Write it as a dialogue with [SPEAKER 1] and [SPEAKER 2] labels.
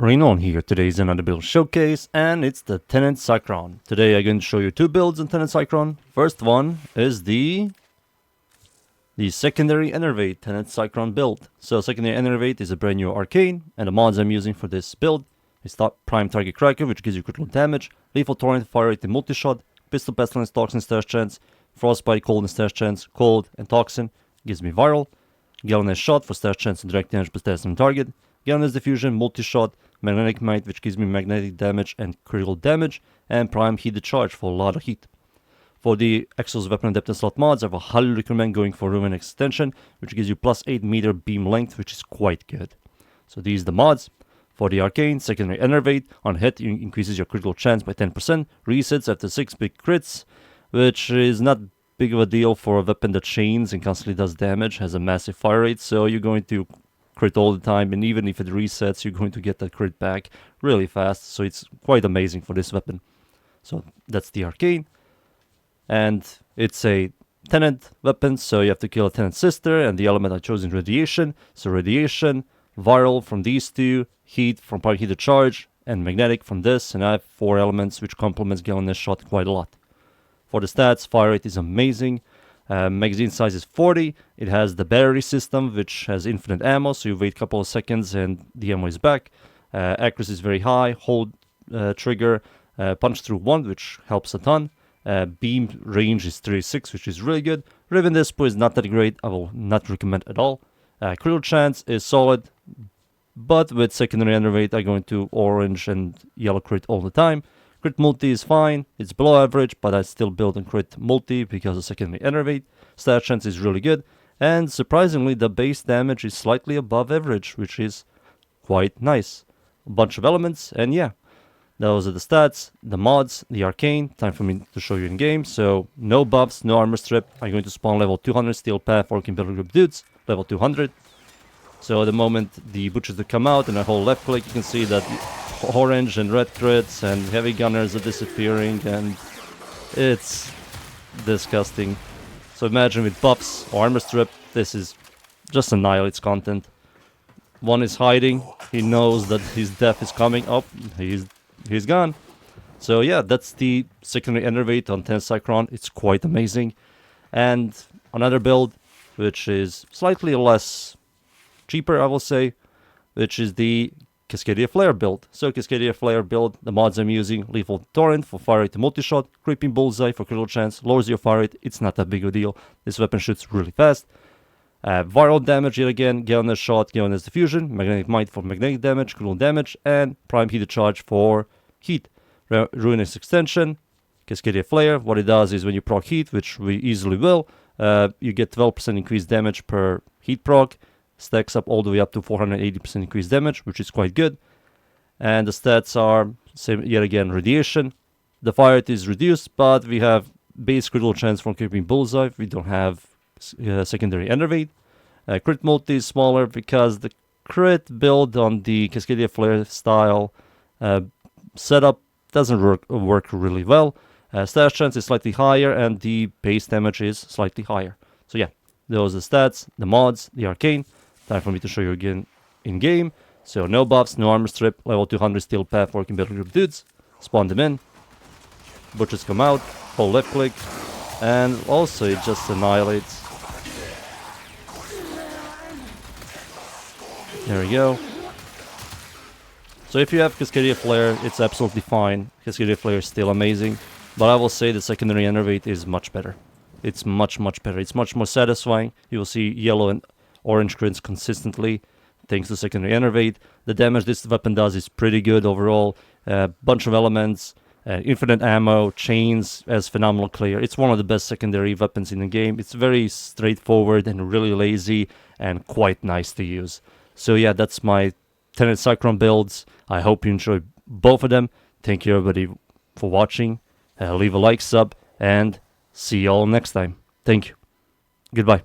[SPEAKER 1] Rainollon here. Today is another build showcase and it's the Tenet Cycron. Today I'm going to show you two builds in Tenet Cycron. First one is the secondary Enervate Tenet Cycron build. So secondary Enervate is a brand new arcane, and the mods I'm using for this build is Prime Target Cracker, which gives you critical damage, Lethal Torrent, Fire Rate and Multi-Shot, Pistol Pestilence, Toxin Stash Chance, Frostbite, Cold and Stash Chance, Cold and Toxin, gives me Viral, Galvanized Shot for Stash Chance and Direct Damage per Stash on target, Galvanized Diffusion, Multi-Shot, Magnetic Might, which gives me magnetic damage and critical damage, and Prime Heated Charge for a lot of heat. For the Exos Weapon Adaptive Slot mods, I will highly recommend going for Ruin Extension, which gives you plus 8 meter beam length, which is quite good. So these are the mods. For the Arcane, Secondary Enervate, on hit increases your critical chance by 10%, resets after 6 big crits, which is not big of a deal for a weapon that chains and constantly does damage, has a massive fire rate, so you're going to crit all the time, and even if it resets, you're going to get that crit back really fast, so it's quite amazing for this weapon. So that's the Arcane, and it's a Tenet weapon, so you have to kill a Tenet sister, and the element I chose is Radiation, so Radiation, Viral from these two, Heat from Prime Heated Charge, and Magnetic from this, and I have 4 elements which complements Galvanized Shot quite a lot. For the stats, fire rate is amazing. Magazine size is 40. It has the battery system, which has infinite ammo, so you wait a couple of seconds and the ammo is back. Accuracy is very high. Hold trigger, punch through 1, which helps a ton. Beam range is 36, which is really good. Riven Dispo is not that great. I will not recommend at all. Critical chance is solid, but with secondary Enervate, I go into orange and yellow crit all the time. Crit multi is fine, it's below average, but I still build on crit multi because of secondary Enervate. Stat chance is really good, and surprisingly the base damage is slightly above average, which is quite nice. A bunch of elements, and yeah, those are the stats, the mods, the Arcane. Time for me to show you in game. So no buffs, no armor strip. I'm going to spawn level 200 Steel Path Orc Builder Group dudes, level 200. So the moment the butchers to come out and I hold left click, you can see that orange and red crits and heavy gunners are disappearing, and it's disgusting. So imagine with buffs or armor strip, this is just annihilates content. One is hiding, he knows that his death is coming up, he's gone. So yeah, that's the secondary Enervate on Tenet Cycron. It's quite amazing. And another build, which is slightly less cheaper, I will say, which is the Cascadia Flare build. So Cascadia Flare build, the mods I'm using, Lethal Torrent for fire rate and multi-shot, Creeping Bullseye for critical chance, lowers your fire rate, it's not that big a deal. This weapon shoots really fast. Viral damage yet again, Galvanized Shot, Galvanized Diffusion, Magnetic Might for magnetic damage, critical damage, and Prime Heated Charge for heat. Ruinous Extension, Cascadia Flare, what it does is when you proc heat, which we easily will, you get 12% increased damage per heat proc. Stacks up all the way up to 480% increased damage, which is quite good. And the stats are, same yet again, Radiation. The fire rate is reduced, but we have base critical chance from Creeping Bullseye. We don't have secondary Enervate. Crit multi is smaller because the crit build on the Cascadia Flare style setup doesn't work really well. Stash chance is slightly higher, and the base damage is slightly higher. So yeah, those are the stats, the mods, the Arcane. Time for me to show you again in game. So no buffs, no armor strip, level 200 Steel Path Working Builder Group dudes. Spawn them in. Butchers come out, hold left click, and also it just annihilates. There we go. So if you have Cascadia Flare, it's absolutely fine. Cascadia Flare is still amazing, but I will say the secondary Enervate is much better. It's much better. It's much more satisfying. You will see yellow and orange crits consistently thanks to secondary Enervate. The damage this weapon does is pretty good overall. Bunch of elements, infinite ammo, chains as phenomenal clear. It's one of the best secondary weapons in the game. It's very straightforward and really lazy and quite nice to use. So yeah, that's my Tenet Cycron builds. I hope you enjoy both of them. Thank you everybody for watching. Leave a like, sub, and see you all next time. Thank you. Goodbye.